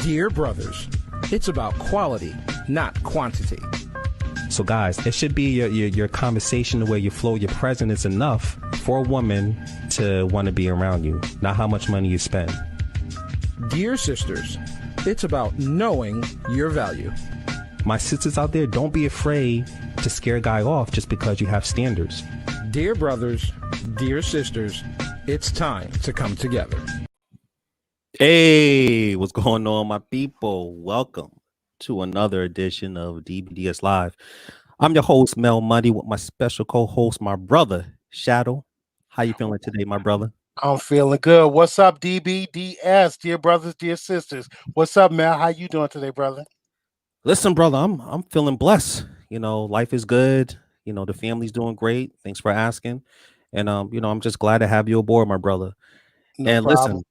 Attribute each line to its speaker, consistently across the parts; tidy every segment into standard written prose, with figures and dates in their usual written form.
Speaker 1: Dear brothers, it's about quality, not quantity.
Speaker 2: So guys, it should be your conversation, the way you flow, your presence is enough for a woman to want to be around you, not how much money you spend.
Speaker 1: Dear sisters, it's about knowing your value.
Speaker 2: My sisters out there, don't be afraid to scare a guy off just because you have standards.
Speaker 1: Dear brothers, dear sisters, it's time to come together.
Speaker 2: Hey, what's going on, my people? Welcome to another edition of DBDS Live. I'm your host, Mel Money, with my special co-host, my brother, Shadow. How you feeling today, my brother?
Speaker 3: I'm feeling good. What's up, DBDS? Dear brothers, dear sisters. What's up, Mel? How you doing today, brother?
Speaker 2: Listen, brother, I'm feeling blessed. You know, life is good. You know, the family's doing great. Thanks for asking. And I'm just glad to have you aboard, my brother.
Speaker 3: No problem.
Speaker 2: Listen,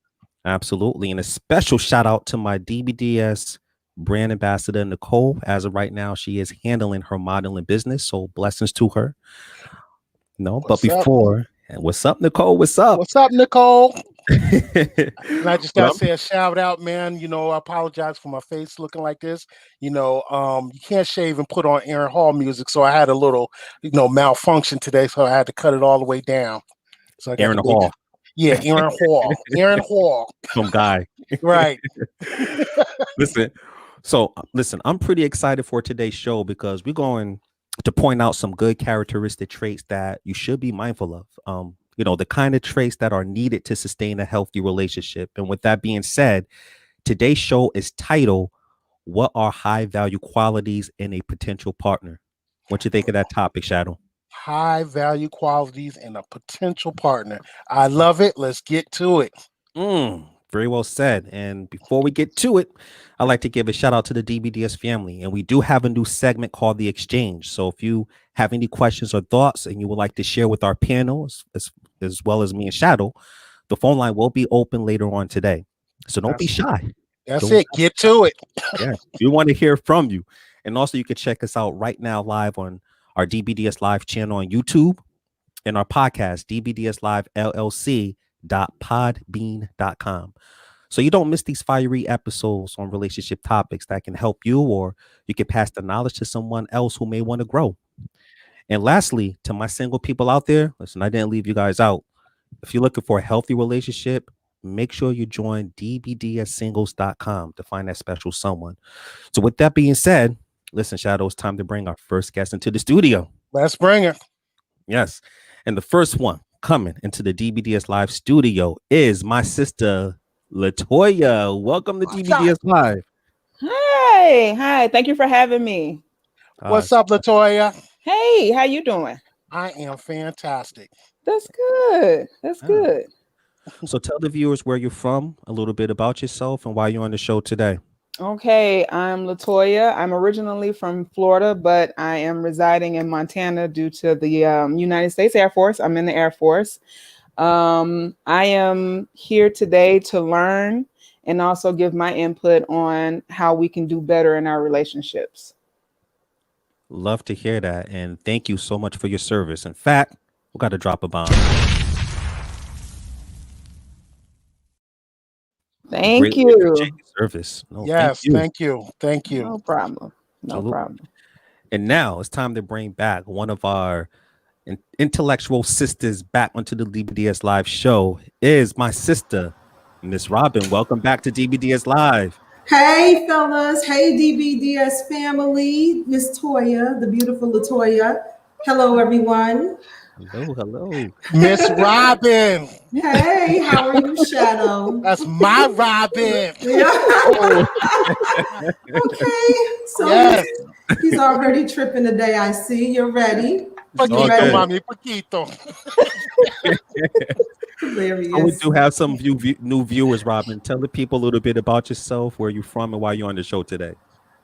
Speaker 2: absolutely. And a special shout out to my DBDS brand ambassador, Nicole. As of right now, she is handling her modeling business. So blessings to her. What's up, Nicole? What's up?
Speaker 3: What's up, Nicole? And I just gotta say a shout out, man. You know, I apologize for my face looking like this. You can't shave and put on Aaron Hall music, so I had a little, malfunction today, so I had to cut it all the way down. So I got
Speaker 2: Aaron Hall.
Speaker 3: Yeah, Aaron Hall. Aaron Hall.
Speaker 2: Some guy.
Speaker 3: Right.
Speaker 2: Listen, I'm pretty excited for today's show because we're going to point out some good characteristic traits that you should be mindful of. The kind of traits that are needed to sustain a healthy relationship. And with that being said, today's show is titled, What Are High Value Qualities in a Potential Partner? What you think of that topic, Shadow?
Speaker 3: High value qualities in a potential partner. I love it. Let's get to it.
Speaker 2: Very well said. And before we get to it, I'd like to give a shout out to the DBDS family. And we do have a new segment called The Exchange. So if you have any questions or thoughts and you would like to share with our panel, as well as me and Shadow, the phone line will be open later on today. So don't be shy.
Speaker 3: That's it. Get to it.
Speaker 2: Yeah, we want to hear from you. And also you can check us out right now live on our DBDS Live channel on YouTube and our podcast, DBDS Live LLC.podbean.com. So you don't miss these fiery episodes on relationship topics that can help you, or you can pass the knowledge to someone else who may want to grow. And lastly, to my single people out there, listen, I didn't leave you guys out. If you're looking for a healthy relationship, make sure you join dbdssingles.com to find that special someone. So with that being said, listen, Shadow, it's time to bring our first guest into the studio.
Speaker 3: Let's bring her.
Speaker 2: Yes. And the first one coming into the DBDS Live studio is my sister, Latoya. Welcome to DBDS Live.
Speaker 4: Hi. Thank you for having me.
Speaker 3: What's up, Latoya?
Speaker 4: Hey, how you doing?
Speaker 3: I am fantastic.
Speaker 4: That's good. Good.
Speaker 2: So tell the viewers where you're from, a little bit about yourself, and why you're on the show today.
Speaker 4: Okay, I'm Latoya. I'm originally from Florida, but I am residing in Montana due to the United States Air Force. I'm in the Air Force. I am here today to learn and also give my input on how we can do better in our relationships.
Speaker 2: Love to hear that. And thank you so much for your service. In fact, we got to drop a bomb.
Speaker 4: Thank you.
Speaker 2: Service. No,
Speaker 3: yes, thank you.
Speaker 4: No problem.
Speaker 2: And now it's time to bring back one of our intellectual sisters back onto the DBDS Live show. Is my sister, Miss Robin. Welcome back to DBDS Live.
Speaker 5: Hey, fellas. Hey, DBDS family. Miss Toya, the beautiful Latoya. Hello, everyone.
Speaker 2: Hello.
Speaker 3: Miss Robin.
Speaker 5: Hey, how are you, Shadow?
Speaker 3: That's my Robin.
Speaker 5: Yeah. Okay. So
Speaker 3: yes.
Speaker 5: he's already tripping today. I see. You're ready.
Speaker 3: Poquito, mommy, poquito.
Speaker 5: Hilarious.
Speaker 2: We do have some new viewers, Robin. Tell the people a little bit about yourself, where you're from, and why you're on the show today.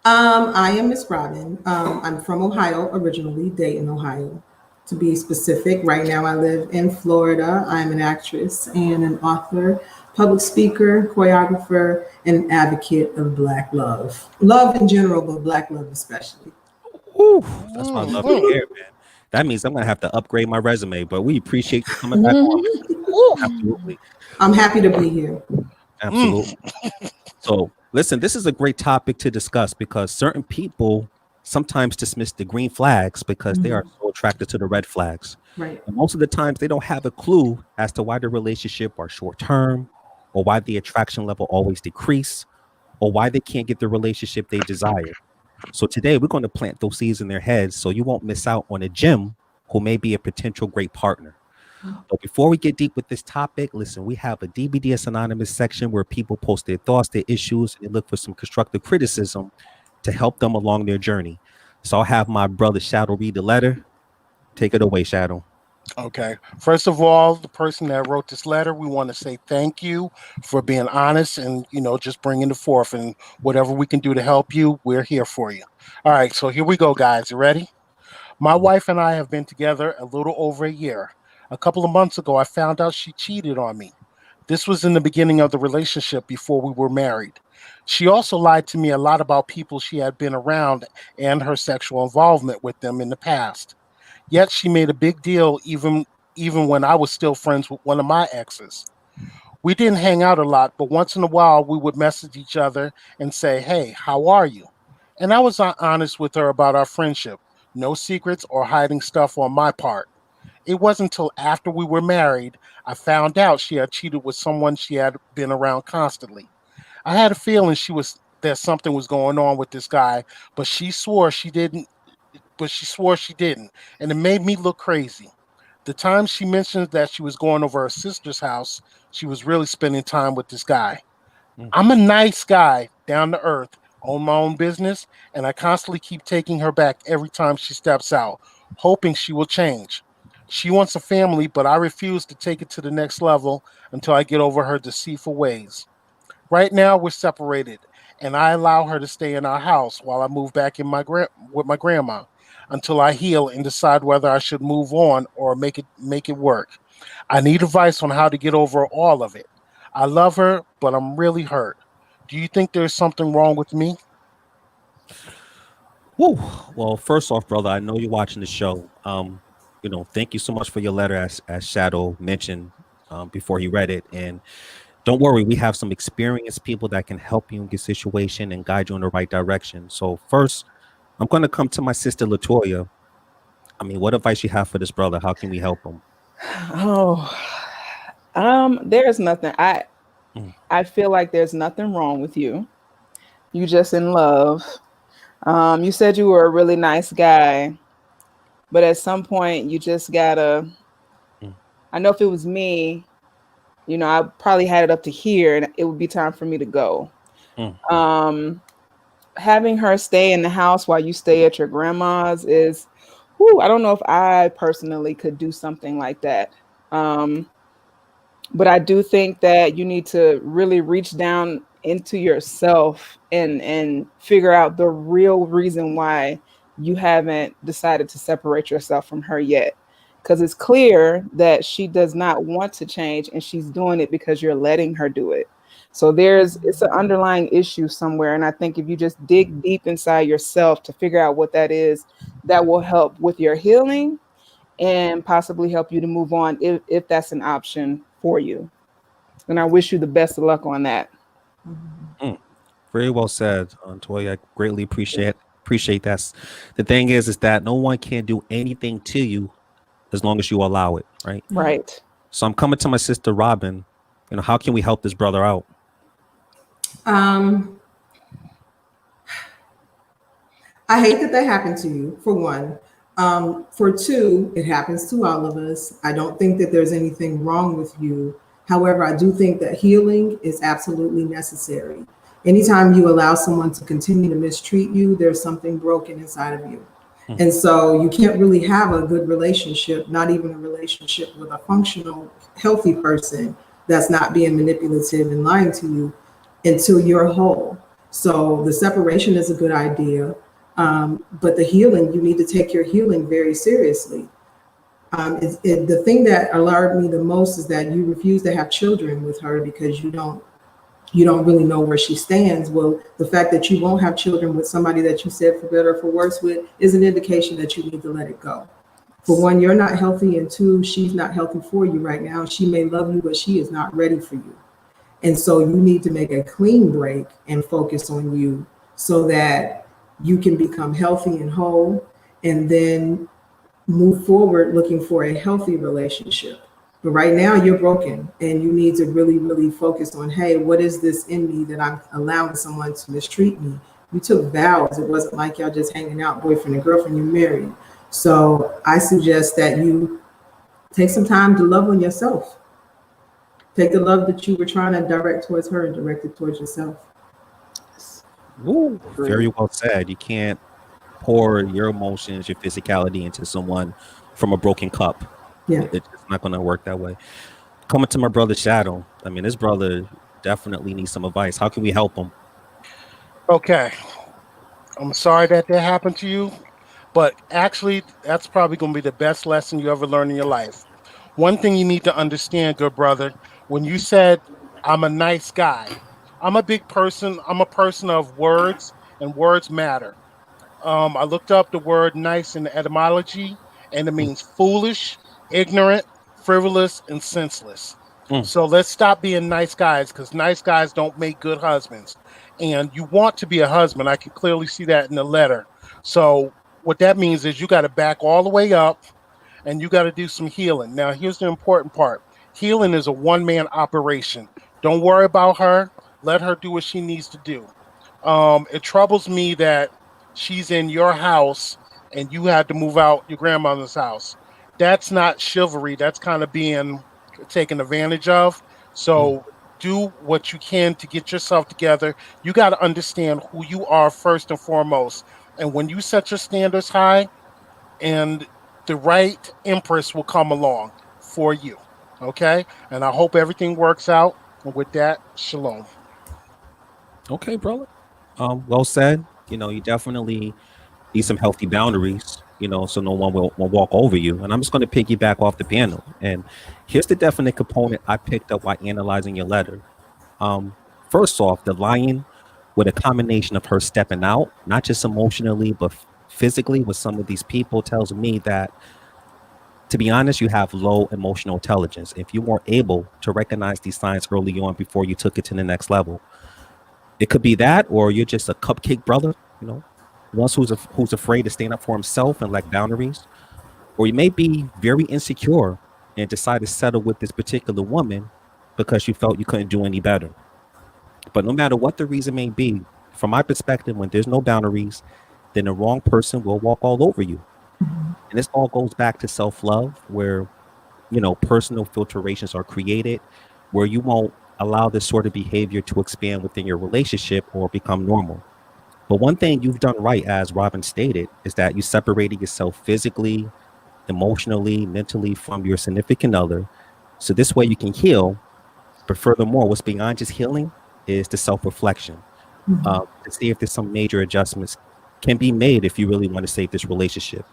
Speaker 5: I am Miss Robin. I'm from Ohio, originally Dayton, Ohio. To be specific, right now I live in Florida. I'm an actress and an author, public speaker, choreographer, and an advocate of Black love. Love in general, but Black love especially.
Speaker 2: Ooh, that's what I love to hear, man. That means I'm going to have to upgrade my resume, but we appreciate you coming back on. Absolutely.
Speaker 5: I'm happy to be here.
Speaker 2: Absolutely. So Listen, this is a great topic to discuss because certain people sometimes dismiss the green flags because they are so attracted to the red flags.
Speaker 5: Right.
Speaker 2: And most of the times they don't have a clue as to why the relationship are short term, or why the attraction level always decrease, or why they can't get the relationship they desire. So today we're going to plant those seeds in their heads so you won't miss out on a gem who may be a potential great partner. But before we get deep with this topic, listen, we have a DBDS Anonymous section where people post their thoughts, their issues, and they look for some constructive criticism to help them along their journey. So I'll have my brother Shadow read the letter. Take it away, Shadow.
Speaker 3: Okay. First of all, the person that wrote this letter, we want to say thank you for being honest and, just bringing it forth, and whatever we can do to help you, we're here for you. All right. So here we go, guys. You ready? My wife and I have been together a little over a year. A couple of months ago, I found out she cheated on me. This was in the beginning of the relationship before we were married. She also lied to me a lot about people she had been around and her sexual involvement with them in the past. Yet she made a big deal even when I was still friends with one of my exes. We didn't hang out a lot, but once in a while we would message each other and say, "Hey, how are you?" And I was honest with her about our friendship. No secrets or hiding stuff on my part. It wasn't until after we were married I found out she had cheated with someone she had been around constantly. I had a feeling that something was going on with this guy, but she swore she didn't and it made me look crazy. The time she mentioned that she was going over her sister's house, she was really spending time with this guy.
Speaker 2: Mm.
Speaker 3: I'm a nice guy, down to earth, own my own business, and I constantly keep taking her back every time she steps out, hoping she will change. She wants a family, but I refuse to take it to the next level until I get over her deceitful ways. Right now, we're separated, and I allow her to stay in our house while I move back with my grandma until I heal and decide whether I should move on or make it work. I need advice on how to get over all of it. I love her, but I'm really hurt. Do you think there's something wrong with me?
Speaker 2: Woo. Well, first off, brother, I know you're watching the show. Thank you so much for your letter, as Shadow mentioned before he read it. And don't worry, we have some experienced people that can help you in your situation and guide you in the right direction. So first, I'm going to come to my sister Latoya. I mean, what advice you have for this brother? How can we help him?
Speaker 4: Oh, there's nothing.
Speaker 2: Mm.
Speaker 4: I feel like there's nothing wrong with you. You just in love. You said you were a really nice guy, but at some point you just gotta.
Speaker 2: Mm.
Speaker 4: I know if it was me, I probably had it up to here, and it would be time for me to go.
Speaker 2: Mm.
Speaker 4: Having her stay in the house while you stay at your grandma's is, I don't know if I personally could do something like that. But I do think that you need to really reach down into yourself and figure out the real reason why you haven't decided to separate yourself from her yet. Because it's clear that she does not want to change, and she's doing it because you're letting her do it. So it's an underlying issue somewhere. And I think if you just dig deep inside yourself to figure out what that is, that will help with your healing and possibly help you to move on if that's an option for you. And I wish you the best of luck on that.
Speaker 2: Mm. Very well said, Toy. I greatly appreciate that. The thing is that no one can do anything to you as long as you allow it, right?
Speaker 4: Right.
Speaker 2: So I'm coming to my sister Robin. How can we help this brother out?
Speaker 5: I hate that happened to you, for one. For two, it happens to all of us. I don't think that there's anything wrong with you. However, I do think that healing is absolutely necessary. Anytime you allow someone to continue to mistreat you, there's something broken inside of you. And so you can't really have a good relationship, not even a relationship with a functional, healthy person that's not being manipulative and lying to you until you're whole. So the separation is a good idea. But the healing, you need to take your healing very seriously. The thing that alarmed me the most is that you refuse to have children with her because you don't really know where she stands. Well, the fact that you won't have children with somebody that you said for better or for worse with is an indication that you need to let it go. For one, you're not healthy, and two, she's not healthy for you right now. She may love you, but she is not ready for you. And so you need to make a clean break and focus on you so that you can become healthy and whole, and then move forward looking for a healthy relationship. But right now you're broken and you need to really, really focus on, hey, what is this in me that I'm allowing someone to mistreat me? You took vows. It wasn't like y'all just hanging out, boyfriend and girlfriend, you're married. So I suggest that you take some time to love on yourself. Take the love that you were trying to direct towards her and direct it towards yourself.
Speaker 2: Ooh, very well said. You can't pour your emotions, your physicality into someone from a broken cup.
Speaker 5: Yeah.
Speaker 2: It's not going to work that way. Coming to my brother Shadow. I mean, this brother definitely needs some advice. How can we help him?
Speaker 3: Okay. I'm sorry that happened to you, but actually, that's probably going to be the best lesson you ever learn in your life. One thing you need to understand, good brother, when you said, I'm a nice guy, I'm a big person. I'm a person of words, and words matter. I looked up the word nice in the etymology, and it means foolish, ignorant, frivolous, and senseless. So let's stop being nice guys, because nice guys don't make good husbands. And you want to be a husband. I can clearly see that in the letter. So what that means is you got to back all the way up and you got to do some healing. Now, here's the important part. Healing is a one-man operation. Don't worry about her. Let her do what she needs to do. It troubles me that she's in your house and you had to move out your grandmother's house. That's not chivalry. That's kind of being taken advantage of. So do what you can to get yourself together. You got to understand who you are first and foremost. And when you set your standards high, and the right empress will come along for you. Okay? And I hope everything works out. And with that, shalom.
Speaker 2: Okay, brother. Well said. You know, you definitely need some healthy boundaries, you know, so no one will walk over you. And I'm just going to piggyback off the panel. And here's the definite component I picked up while analyzing your letter. First off, the lying with a combination of her stepping out, not just emotionally, but physically with some of these people tells me that, to be honest, you have low emotional intelligence. If you weren't able to recognize these signs early on before you took it to the next level, it could be that, or you're just a cupcake brother, you know, one who's afraid to stand up for himself and lack boundaries, or you may be very insecure and decide to settle with this particular woman because you felt you couldn't do any better. But no matter what the reason may be, from my perspective, when there's no boundaries, then the wrong person will walk all over you. And this all goes back to self-love, where, you know, personal filtrations are created, where you won't allow this sort of behavior to expand within your relationship or become normal. But one thing you've done right, as Robin stated, is that you separated yourself physically, emotionally, mentally from your significant other. So this way you can heal. But furthermore, what's beyond just healing is the self-reflection, to see if there's some major adjustments can be made if you really want to save this relationship.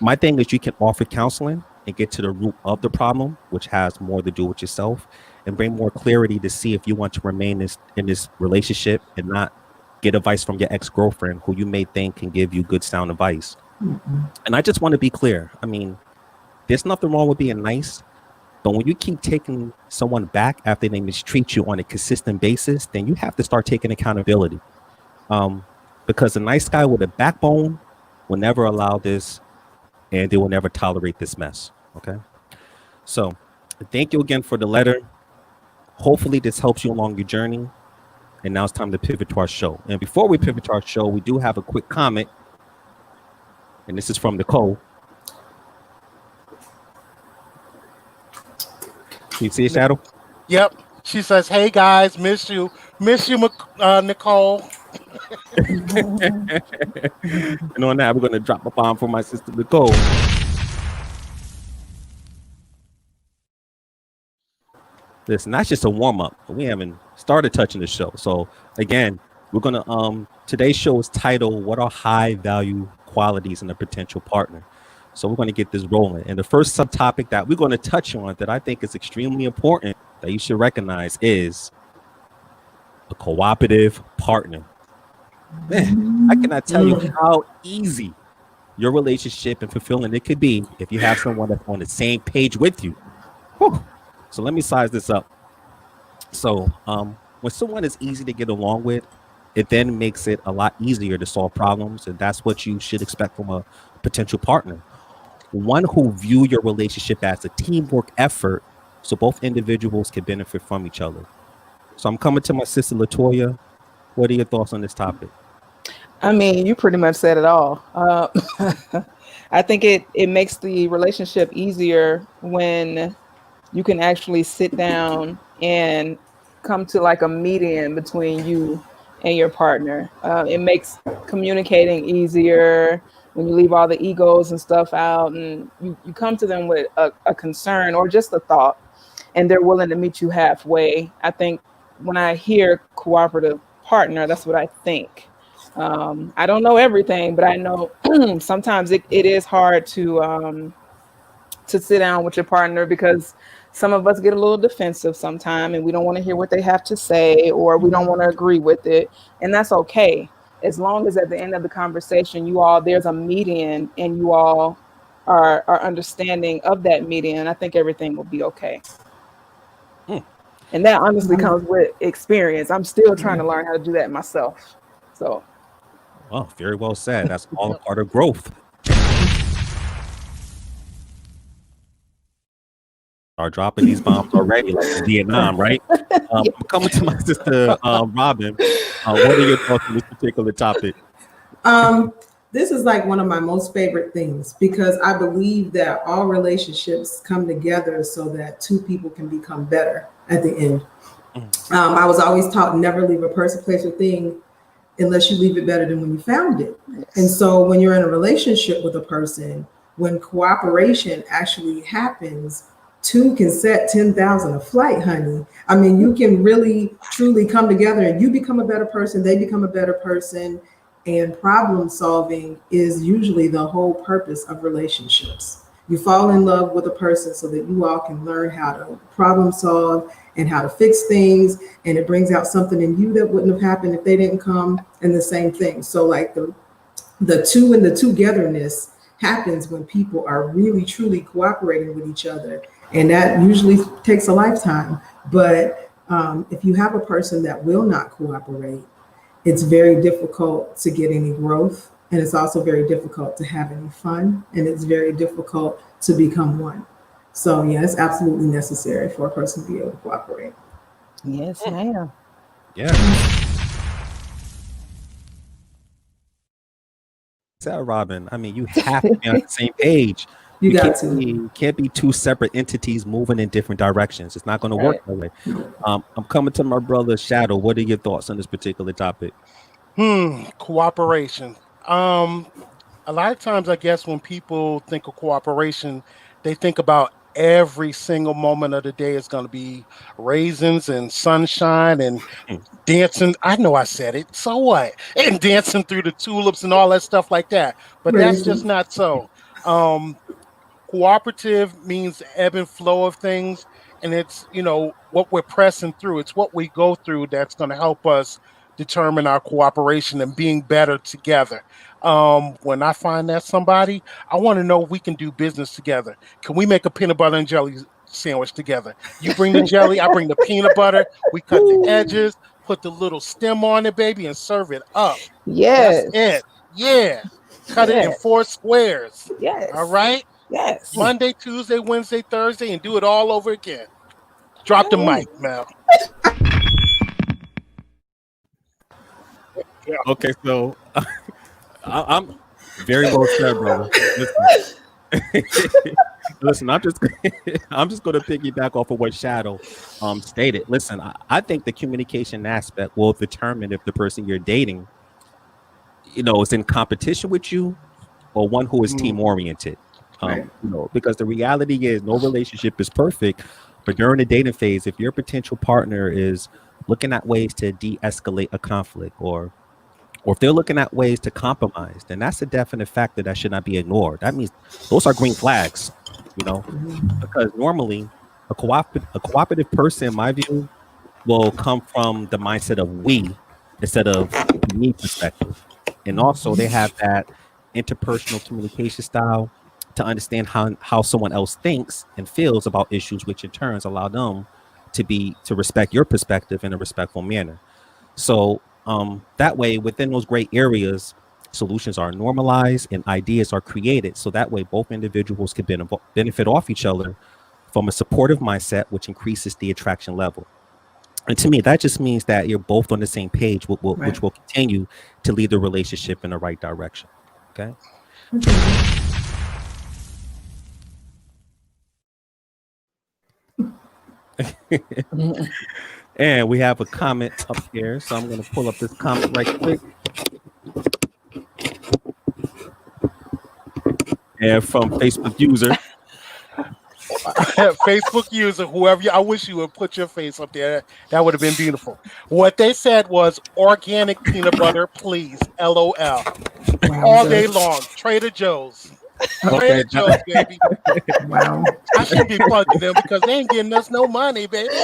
Speaker 2: My thing is, you can offer counseling and get to the root of the problem, which has more to do with yourself, and bring more clarity to see if you want to remain in this relationship and not get advice from your ex-girlfriend who you may think can give you good sound advice. And I just want to be clear. I mean, there's nothing wrong with being nice, but when you keep taking someone back after they mistreat you on a consistent basis, then you have to start taking accountability. Because a nice guy with a backbone will never allow this, and they will never tolerate this mess. Okay. So thank you again for the letter. Hopefully this helps you along your journey. And now it's time to pivot to our show. And before we pivot to our show, we do have a quick comment. And this is from Nicole. Can you see it, Shadow?
Speaker 3: Yep. She says, hey guys, miss you, Nicole.
Speaker 2: And on that, we're going to drop a bomb for my sister Nicole. Listen, that's just a warm-up. We haven't started touching the show. So again, we're going to today's show is titled, What Are High Value Qualities in a Potential Partner? So we're going to get this rolling. And the first subtopic that we're going to touch on that I think is extremely important that you should recognize is a cooperative partner. Man, I cannot tell you how easy your relationship and fulfilling it could be if you have someone that's on the same page with you. Whew. So let me size this up. So when someone is easy to get along with, it then makes it a lot easier to solve problems, and that's what you should expect from a potential partner. One who view your relationship as a teamwork effort, so both individuals can benefit from each other. So I'm coming to my sister Latoya. What are your thoughts on this topic?
Speaker 4: I mean, you pretty much said it all. I think it makes the relationship easier when you can actually sit down and come to like a median between you and your partner. It makes communicating easier when you leave all the egos and stuff out, and you come to them with a concern or just a thought, and they're willing to meet you halfway. I think when I hear cooperative partner, that's what I think. I don't know everything, but I know sometimes it is hard to sit down with your partner because some of us get a little defensive sometimes and we don't want to hear what they have to say or we don't want to agree with it. And that's okay. As long as at the end of the conversation, there's a median and you all are understanding of that median, I think everything will be okay. And that honestly comes with experience. I'm still trying to learn how to do that myself. So,
Speaker 2: well, very well said. That's all a part of growth. Are dropping these bombs already, like in Vietnam, right? I'm coming to my sister Robin. What are your thoughts on this particular topic?
Speaker 5: This is like one of my most favorite things because I believe that all relationships come together so that two people can become better at the end. I was always taught never leave a person, place, or thing unless you leave it better than when you found it. And so when you're in a relationship with a person, when cooperation actually happens, two can set 10,000 a flight, honey. I mean, you can really, truly come together and you become a better person, they become a better person. And problem solving is usually the whole purpose of relationships. You fall in love with a person so that you all can learn how to problem solve and how to fix things. And it brings out something in you that wouldn't have happened if they didn't come, and the same thing. So like the two and the togetherness happens when people are really, truly cooperating with each other. And that usually takes a lifetime. But if you have a person that will not cooperate, it's very difficult to get any growth. And it's also very difficult to have any fun. And it's very difficult to become one. So yeah, it's absolutely necessary for a person to be able to cooperate.
Speaker 4: Yes, ma'am.
Speaker 2: Yeah. So, Robin, I mean, you have to be on the same page.
Speaker 5: You
Speaker 2: can't be two separate entities moving in different directions. It's not going to work that way. I'm coming to my brother Shadow. What are your thoughts on this particular topic?
Speaker 3: Cooperation. A lot of times, I guess when people think of cooperation, they think about every single moment of the day is going to be raisins and sunshine and dancing. I know I said it. So what? And dancing through the tulips and all that stuff like that. But that's just not so. Cooperative means the ebb and flow of things, and it's what we're pressing through. It's what we go through that's going to help us determine our cooperation and being better together. When I find that somebody, I want to know if we can do business together. Can we make a peanut butter and jelly sandwich together? You bring the jelly, I bring the peanut butter. We cut the edges, put the little stem on it, baby, and serve it up.
Speaker 4: Yes.
Speaker 3: That's it. Yeah. Cut it in 4 squares.
Speaker 4: Yes.
Speaker 3: All right.
Speaker 4: Yes.
Speaker 3: Monday, Tuesday, Wednesday, Thursday, and do it all over again. Drop the mic, Mel.
Speaker 2: Yeah. Okay, so I'm very well said, brother. Listen, I'm just going to piggyback off of what Shadow stated. Listen, I think the communication aspect will determine if the person you're dating, is in competition with you or one who is team oriented. Because the reality is no relationship is perfect, but during the dating phase, if your potential partner is looking at ways to de-escalate a conflict or if they're looking at ways to compromise, then that's a definite factor that should not be ignored. That means those are green flags, because normally a cooperative person, in my view, will come from the mindset of we instead of me perspective. And also they have that interpersonal communication style to understand how someone else thinks and feels about issues, which in turns allow them to respect your perspective in a respectful manner. So that way, within those gray areas, solutions are normalized and ideas are created. So that way, both individuals can benefit off each other from a supportive mindset, which increases the attraction level. And to me, that just means that you're both on the same page, which will continue to lead the relationship in the right direction. Okay. And we have a comment up here, so I'm going to pull up this comment right quick. And from Facebook user.
Speaker 3: Facebook user, whoever I wish you would put your face up there. That would have been beautiful. What they said was organic peanut butter, please. LOL. All day long. Trader Joe's. Trader Joe's, baby.
Speaker 5: Wow.
Speaker 3: I shouldn't be plugging them because they ain't getting us no money, baby.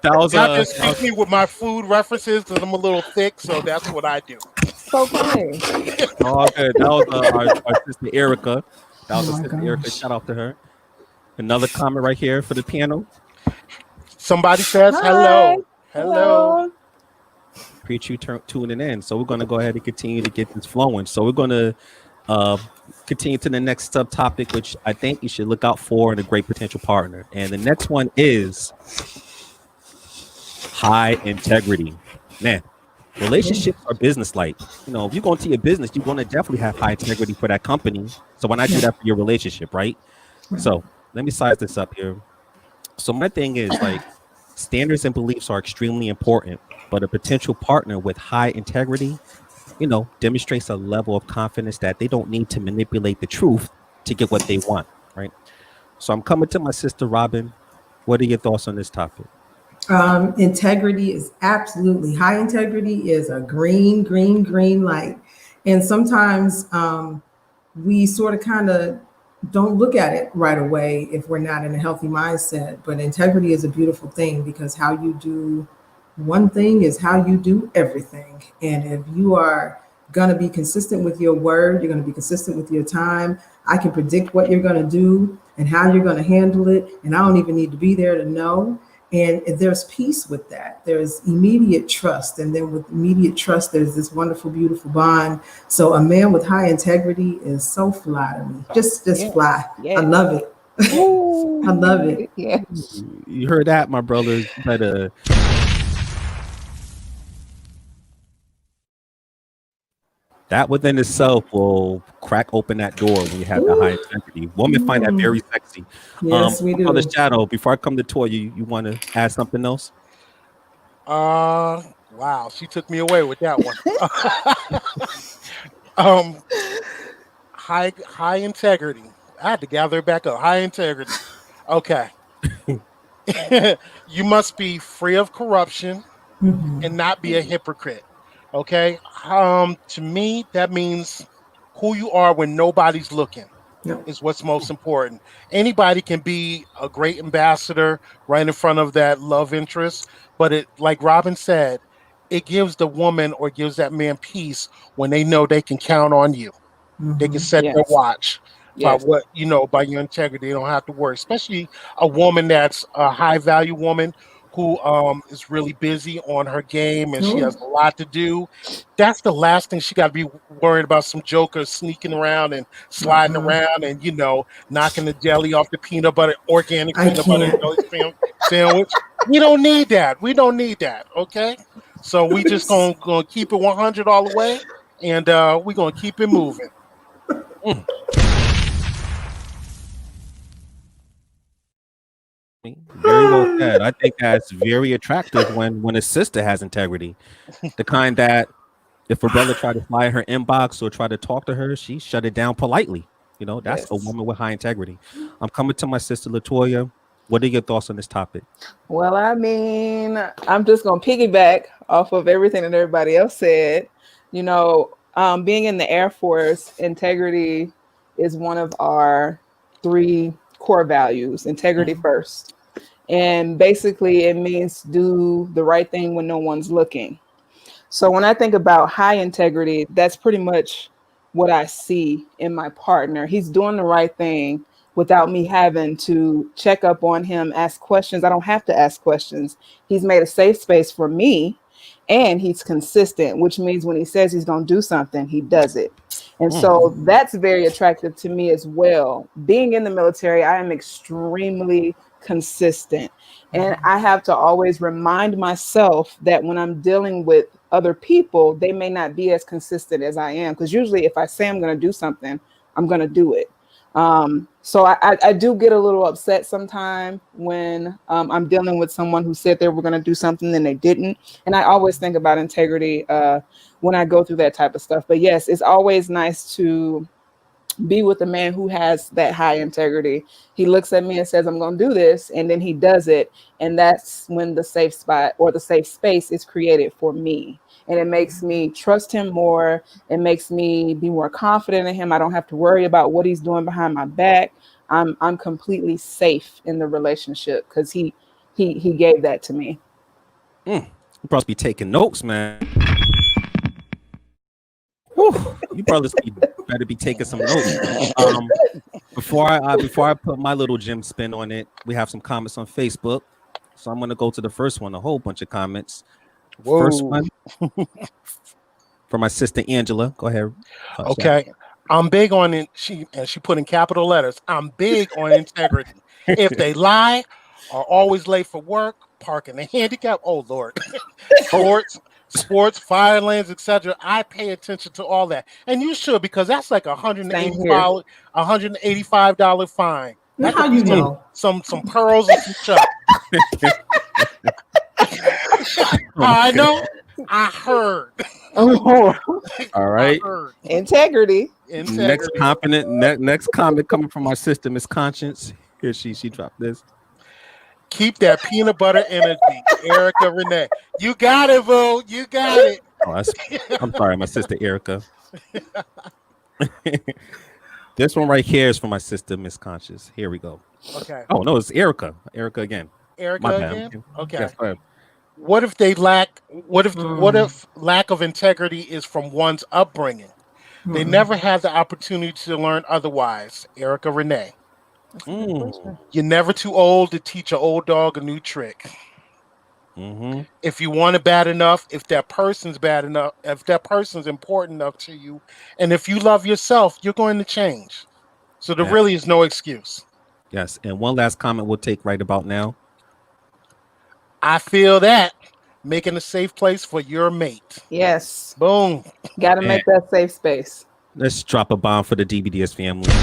Speaker 2: That was
Speaker 3: y'all just teach me with my food references because I'm a little thick, so that's what I do.
Speaker 4: So funny.
Speaker 2: Oh, good. That was our sister Erica. That was
Speaker 5: Oh
Speaker 2: our
Speaker 5: my
Speaker 2: sister
Speaker 5: gosh.
Speaker 2: Erica. Shout out to her. Another comment right here for the piano.
Speaker 3: Somebody says
Speaker 4: Hi.
Speaker 3: hello. Hello.
Speaker 2: Appreciate you tuning in. So we're going to go ahead and continue to get this flowing. So we're going to continue to the next subtopic, which I think you should look out for in a great potential partner. And the next one is high integrity. Man, relationships are business-like. You know, if you go into your business, you're going to definitely have high integrity for that company. So why not do that for your relationship, right? So let me size this up here. So my thing is, like, standards and beliefs are extremely important, but a potential partner with high integrity, you know, demonstrates a level of confidence that they don't need to manipulate the truth to get what they want, right? So I'm coming to my sister Robin. What are your thoughts on this topic?
Speaker 5: Integrity is absolutely high integrity is a green light. And sometimes we sort of kind of don't look at it right away if we're not in a healthy mindset. But integrity is a beautiful thing because how you do one thing is how you do everything. And if you are going to be consistent with your word, you're going to be consistent with your time. I can predict what you're going to do and how you're going to handle it. And I don't even need to be there to know. And there's peace with that. There's immediate trust. And then with immediate trust, there's this wonderful, beautiful bond. So a man with high integrity is so fly to me. Just fly. Yes. I love it. I love it.
Speaker 4: Yes.
Speaker 2: You heard that, my brothers. But that within itself will crack open that door when you have that high integrity. Women find that very sexy.
Speaker 5: Yes, we do.
Speaker 2: On the shadow, before I come to Toya, you want to add something else?
Speaker 3: Wow, she took me away with that one. High integrity. I had to gather it back up. High integrity. Okay. You must be free of corruption and not be a hypocrite. Okay. To me, that means who you are when nobody's looking is what's most important. Anybody can be a great ambassador right in front of that love interest, but it, like Robin said, it gives the woman or gives that man peace when they know they can count on you. They can set their watch by what, you know, by your integrity. They don't have to worry, especially a woman that's a high value woman who is really busy on her game and she has a lot to do. That's the last thing she got to be worried about, some joker sneaking around and sliding around and, you know, knocking the jelly off the peanut butter, organic peanut butter jelly sandwich. We don't need that. We don't need that. Okay. So we just gonna keep it 100 all the way, and we're gonna keep it moving.
Speaker 2: Very well said. I think that's very attractive when a sister has integrity. The kind that if a brother tried to fly her inbox or try to talk to her, she shut it down politely. You know, that's a woman with high integrity. I'm coming to my sister Latoya. What are your thoughts on this topic?
Speaker 4: Well, I mean, I'm just going to piggyback off of everything that everybody else said. You know, being in the Air Force, integrity is one of our 3 core values, integrity first. And basically it means do the right thing when no one's looking. So when I think about high integrity, that's pretty much what I see in my partner. He's doing the right thing without me having to check up on him, ask questions. I don't have to ask questions. He's made a safe space for me, and he's consistent, which means when he says he's going to do something, he does it. And so that's very attractive to me as well. Being in the military, I am extremely consistent. And I have to always remind myself that when I'm dealing with other people, they may not be as consistent as I am. Because usually if I say I'm going to do something, I'm going to do it. So I do get a little upset sometimes when I'm dealing with someone who said they were going to do something and they didn't. And I always think about integrity when I go through that type of stuff. But yes, it's always nice to be with a man who has that high integrity. He looks at me and says, I'm going to do this. And then he does it. And that's when the safe spot or the safe space is created for me. And it makes me trust him more. It makes me be more confident in him. I don't have to worry about what he's doing behind my back. I'm completely safe in the relationship because he gave that to me.
Speaker 2: You probably be taking notes, man. Whew, you brothers better be taking some notes. Before I put my little gym spin on it, we have some comments on Facebook. So I'm gonna go to the first one. A whole bunch of comments.
Speaker 3: Whoa.
Speaker 2: First one from my sister Angela. Go ahead.
Speaker 3: Okay. I'm big on it. She put in capital letters. I'm big on integrity. If they lie, are always late for work, parking the handicap. Oh Lord. Sports, fire lanes, etc. I pay attention to all that, and you should, because that's like $185 fine. That
Speaker 5: How you know?
Speaker 3: Some pearls and some chucks. I know. I heard.
Speaker 2: All right.
Speaker 4: Integrity.
Speaker 2: Next comment coming from our sister, Miss Conscience. Here she dropped this.
Speaker 3: Keep that peanut butter energy, Erica Renee. You got it, Boo. You got it.
Speaker 2: Oh, I'm sorry, my sister Erica. This one right here is from my sister, Miss Conscious. Here we go.
Speaker 3: Okay.
Speaker 2: Oh no, it's Erica. Erica again.
Speaker 3: Erica again. Okay.
Speaker 2: Yes, go ahead.
Speaker 3: What if lack of integrity is from one's upbringing? They never had the opportunity to learn otherwise. Erica Renee. You're never too old to teach an old dog a new trick. If you want it bad enough, if that person's bad enough, if that person's important enough to you, and if you love yourself, you're going to change. So there really is no excuse.
Speaker 2: Yes. And one last comment we'll take right about now.
Speaker 3: I feel that making a safe place for your mate.
Speaker 4: Yes.
Speaker 3: Boom.
Speaker 4: Got to make that safe space.
Speaker 2: Let's drop a bomb for the DBDS family.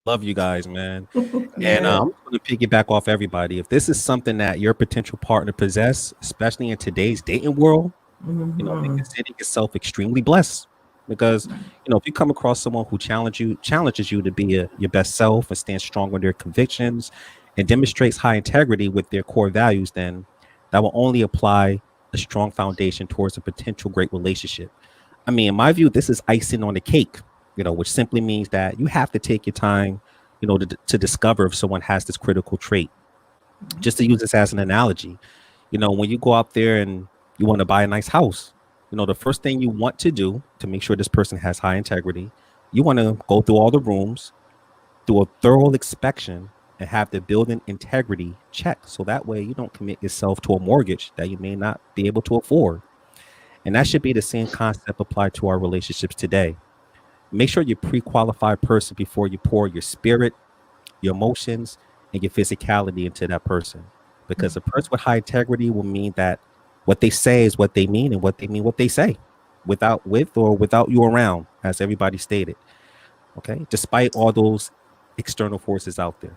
Speaker 2: Love you guys, man. And I'm going to piggyback off everybody. If this is something that your potential partner possess, especially in today's dating world, you know, consider yourself extremely blessed. Because, you know, if you come across someone who challenges you to be your best self and stand strong on their convictions and demonstrates high integrity with their core values, then that will only apply a strong foundation towards a potential great relationship. I mean, in my view, this is icing on the cake, you know, which simply means that you have to take your time, you know, to discover if someone has this critical trait. Just to use this as an analogy, you know, when you go out there and you want to buy a nice house, you know, the first thing you want to do to make sure this person has high integrity, you want to go through all the rooms, do a thorough inspection, and have the building integrity checked. So that way you don't commit yourself to a mortgage that you may not be able to afford. And that should be the same concept applied to our relationships today. Make sure you're a pre-qualified person before you pour your spirit, your emotions, and your physicality into that person. Because a person with high integrity will mean that what they say is what they mean, and what they mean what they say, without you around, as everybody stated. Okay, despite all those external forces out there.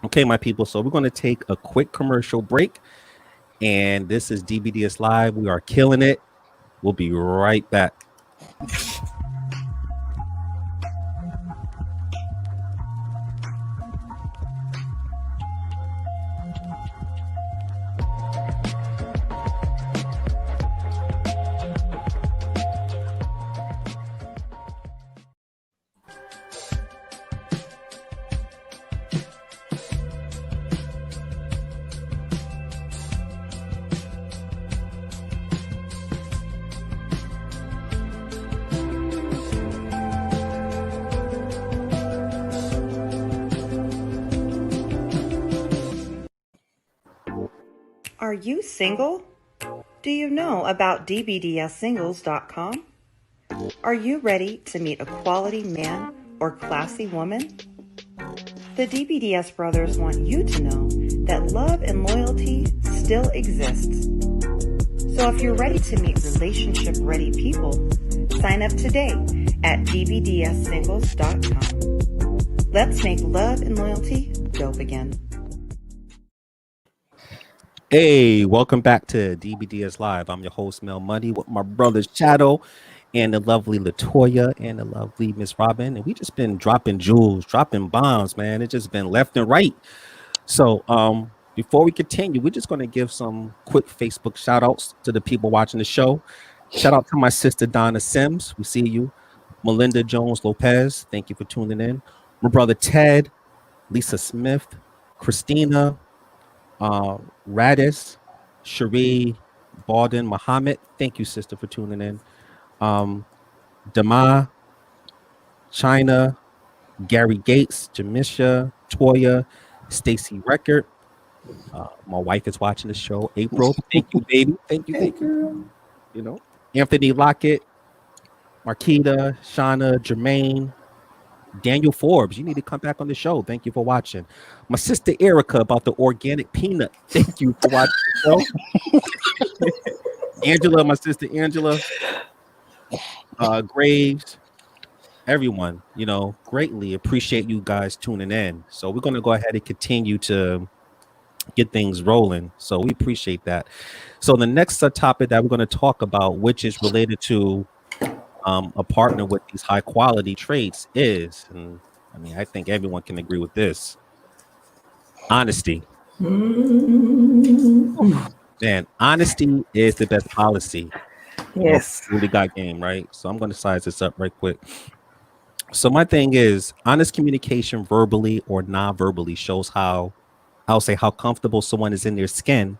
Speaker 2: Okay, my people. So we're going to take a quick commercial break, and this is DBDS Live. We are killing it. We'll be right back.
Speaker 6: Are you single? Do you know about dbdssingles.com? Are you ready to meet a quality man or classy woman? The DBDS brothers want you to know that love and loyalty still exists. So if you're ready to meet relationship-ready people, sign up today at dbdssingles.com. Let's make love and loyalty dope again.
Speaker 2: Hey, welcome back to DBDS Live. I'm your host, Mel Money, with my brother Shadow and the lovely Latoya and the lovely Miss Robin. And we just been dropping jewels, dropping bombs, man. It's just been left and right. So before we continue, we're just going to give some quick Facebook shout outs to the people watching the show. Shout out to my sister Donna Sims. We see you. Melinda Jones Lopez. Thank you for tuning in. My brother Ted, Lisa Smith, Christina, Radis, Cherie, Baldwin, Muhammad. Thank you, sister, for tuning in. Dama, China, Gary Gates, Jamisha, Toya, Stacy Record. My wife is watching the show. April, thank you, baby. Thank you. You know, Anthony Lockett, Marquita, Shauna, Jermaine, Daniel Forbes. You need to come back on the show. Thank you for watching. My sister Erica about the organic peanut. Thank you for watching the show. Angela, my sister Angela, Graves, everyone, you know, greatly appreciate you guys tuning in. So we're going to go ahead and continue to get things rolling. So we appreciate that. So the next topic that we're going to talk about, which is related to a partner with these high quality traits, is, and I mean, I think everyone can agree with this, honesty. Man, honesty is the best policy.
Speaker 4: Yes.
Speaker 2: Really got game, right? So I'm going to size this up right quick. So my thing is, honest communication verbally or non-verbally shows how, I'll say, how comfortable someone is in their skin.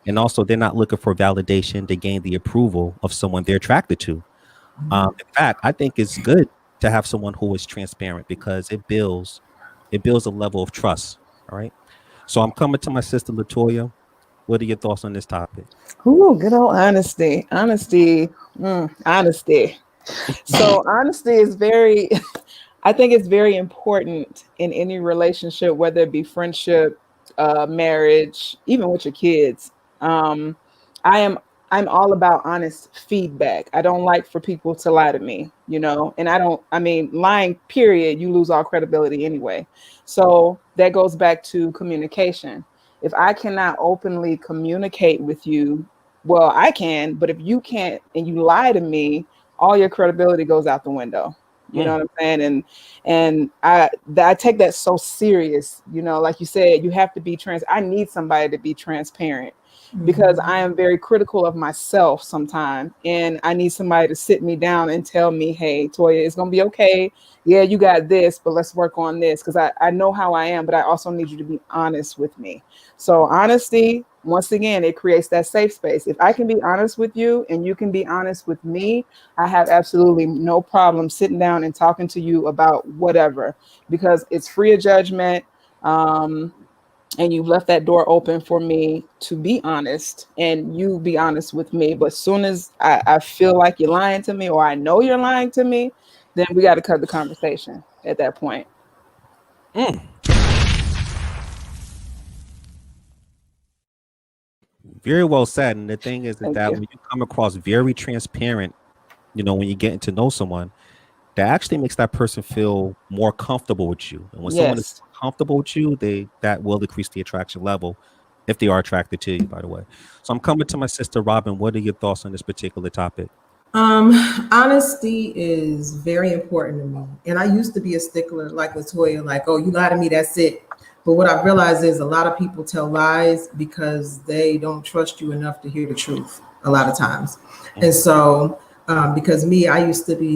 Speaker 2: And also they're not looking for validation to gain the approval of someone they're attracted to. In fact, I think it's good to have someone who is transparent because it builds a level of trust. All right. So I'm coming to my sister Latoya. What are your thoughts on this topic?
Speaker 4: Ooh, good old honesty. Honesty. So honesty is I think it's very important in any relationship, whether it be friendship, marriage, even with your kids. I'm all about honest feedback. I don't like for people to lie to me, you know, and lying, period, you lose all credibility anyway. So that goes back to communication. If I cannot openly communicate with you, well, I can, but if you can't and you lie to me, all your credibility goes out the window. You know what I'm saying? And I take that so serious, you know, like you said, you have to be I need somebody to be transparent. Because I am very critical of myself sometimes, and I need somebody to sit me down and tell me, hey, Toya, it's going to be okay. Yeah, you got this, but let's work on this, because I know how I am, but I also need you to be honest with me. So honesty, once again, it creates that safe space. If I can be honest with you and you can be honest with me, I have absolutely no problem sitting down and talking to you about whatever, because it's free of judgment. And you've left that door open for me to be honest, and you be honest with me. But as soon as I feel like you're lying to me, or I know you're lying to me, then we got to cut the conversation at that point.
Speaker 2: Very well said. And the thing is that
Speaker 4: you.
Speaker 2: when you come across very transparent, you know, when you're getting to know someone, that actually makes that person feel more comfortable with you. And when someone is comfortable with you, that will decrease the attraction level if they are attracted to you, by the way. So I'm coming to my sister Robin. What are your thoughts on this particular topic?
Speaker 5: Honesty is very important to me. And I used to be a stickler like Latoya, like, oh, you lie to me, that's it. But what I've realized is a lot of people tell lies because they don't trust you enough to hear the truth a lot of times. And so because me, I used to be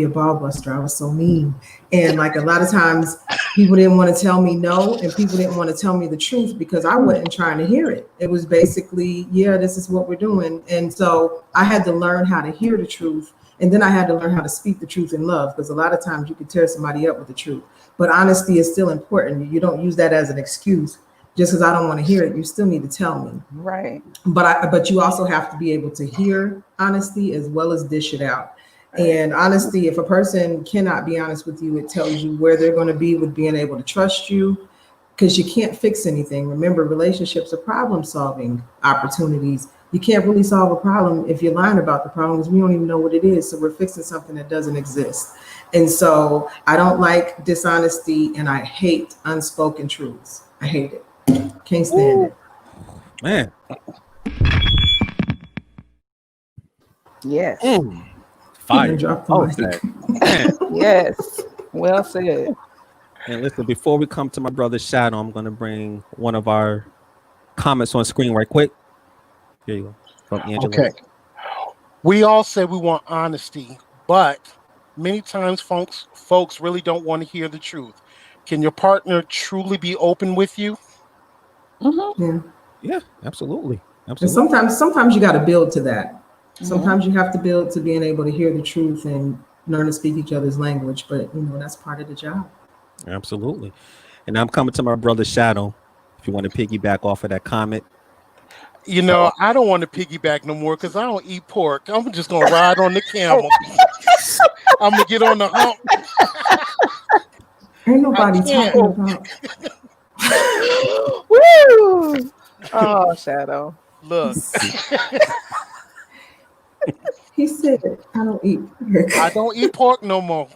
Speaker 5: a ball buster. I was so mean. And like a lot of times people didn't want to tell me no, and people didn't want to tell me the truth because I wasn't trying to hear it. It was basically, yeah, this is what we're doing. And so I had to learn how to hear the truth. And then I had to learn how to speak the truth in love, because a lot of times you can tear somebody up with the truth. But honesty is still important. You don't use that as an excuse. Just because I don't want to hear it, you still need to tell me.
Speaker 4: Right.
Speaker 5: But you also have to be able to hear honesty as well as dish it out. And honesty, if a person cannot be honest with you, it tells you where they're going to be with being able to trust you, because you can't fix anything. Remember, relationships are problem-solving opportunities. You can't really solve a problem if you're lying about the problem, because we don't even know what it is. So we're fixing something that doesn't exist. And so I don't like dishonesty, and I hate unspoken truths. I hate it. Can't stand it.
Speaker 2: Man.
Speaker 4: Yes.
Speaker 2: Fire.
Speaker 5: Drop the mic.
Speaker 4: Yes. Well said.
Speaker 2: And listen, before we come to my brother Shadow, I'm going to bring one of our comments on screen right quick. Here you go. From Angela.
Speaker 3: Okay. We all say we want honesty, but many times folks really don't want to hear the truth. Can your partner truly be open with you?
Speaker 2: Yeah, absolutely.
Speaker 5: And sometimes you got to build to that. Sometimes you have to build to being able to hear the truth and learn to speak each other's language. But that's part of the job.
Speaker 2: Absolutely. And I'm coming to my brother Shadow. If you want to piggyback off of that comment.
Speaker 3: I don't want to piggyback no more because I don't eat pork. I'm just gonna ride on the camel. I'm gonna get on the hump.
Speaker 5: Ain't nobody talking about.
Speaker 4: Woo! Oh, Shadow.
Speaker 3: Look.
Speaker 5: He said, I don't eat pork.
Speaker 3: I don't eat pork no more.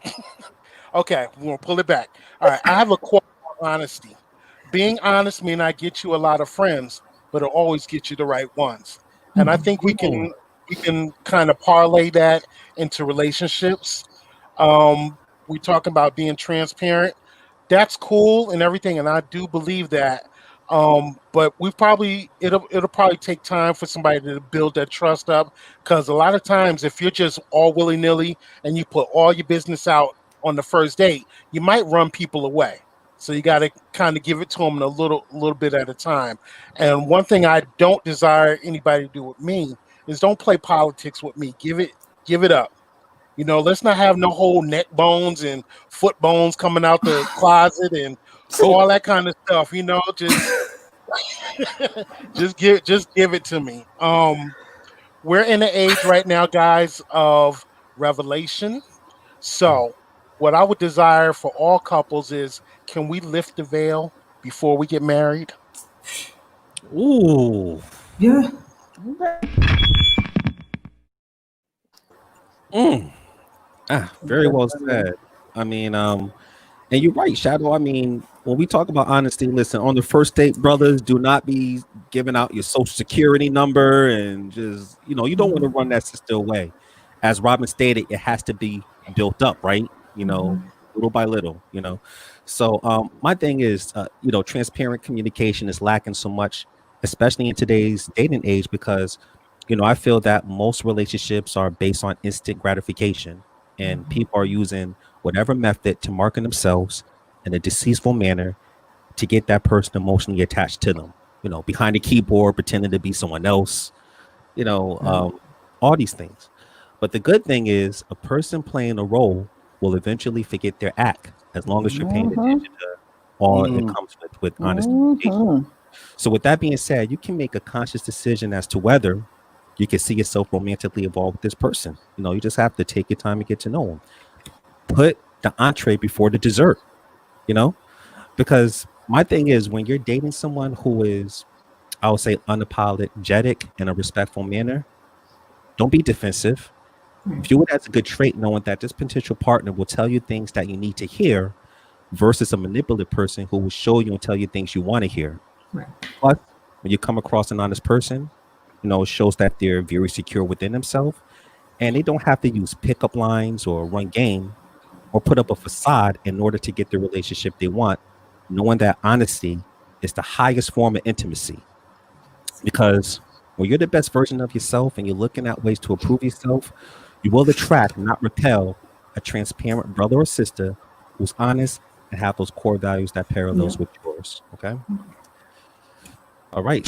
Speaker 3: Okay, we're gonna pull it back. All right, I have a quote on honesty. Being honest may not get you a lot of friends, but it'll always get you the right ones. And I think we can kind of parlay that into relationships. We talk about being transparent. That's cool and everything, and I do believe that. But it'll probably take time for somebody to build that trust up, because a lot of times if you're just all willy-nilly and you put all your business out on the first date, you might run people away. So you got to kind of give it to them a little bit at a time. And one thing I don't desire anybody to do with me is don't play politics with me. Give it up. Let's not have no whole neck bones and foot bones coming out the closet and all that kind of stuff. Just give it to me. We're in an age right now, guys, of revelation. So what I would desire for all couples is, can we lift the veil before we get married?
Speaker 2: Ooh.
Speaker 5: Yeah.
Speaker 2: Very well said. I mean, and you're right, Shadow. I mean, when we talk about honesty, listen, on the first date, brothers, do not be giving out your social security number and just, you don't want to run that sister away. As Robin stated, it has to be built up, right? Little by little, So my thing is, transparent communication is lacking so much, especially in today's dating age, because, I feel that most relationships are based on instant gratification, and people are using whatever method to market themselves in a deceitful manner to get that person emotionally attached to them, behind the keyboard, pretending to be someone else, all these things. But the good thing is, a person playing a role will eventually forget their act, as long as you're paying attention to all it comes with honest communication. So with that being said, you can make a conscious decision as to whether you can see yourself romantically involved with this person. You just have to take your time and get to know them. Put the entree before the dessert, because my thing is, when you're dating someone who is, I would say, unapologetic in a respectful manner, don't be defensive. View it as a good trait, knowing that this potential partner will tell you things that you need to hear, versus a manipulative person who will show you and tell you things you want to hear.
Speaker 5: Right.
Speaker 2: But when you come across an honest person, it shows that they're very secure within themselves, and they don't have to use pickup lines or run game or put up a facade in order to get the relationship they want, knowing that honesty is the highest form of intimacy. Because when you're the best version of yourself and you're looking at ways to improve yourself, you will attract, not repel, a transparent brother or sister who's honest and have those core values that parallels with yours. Okay. All right.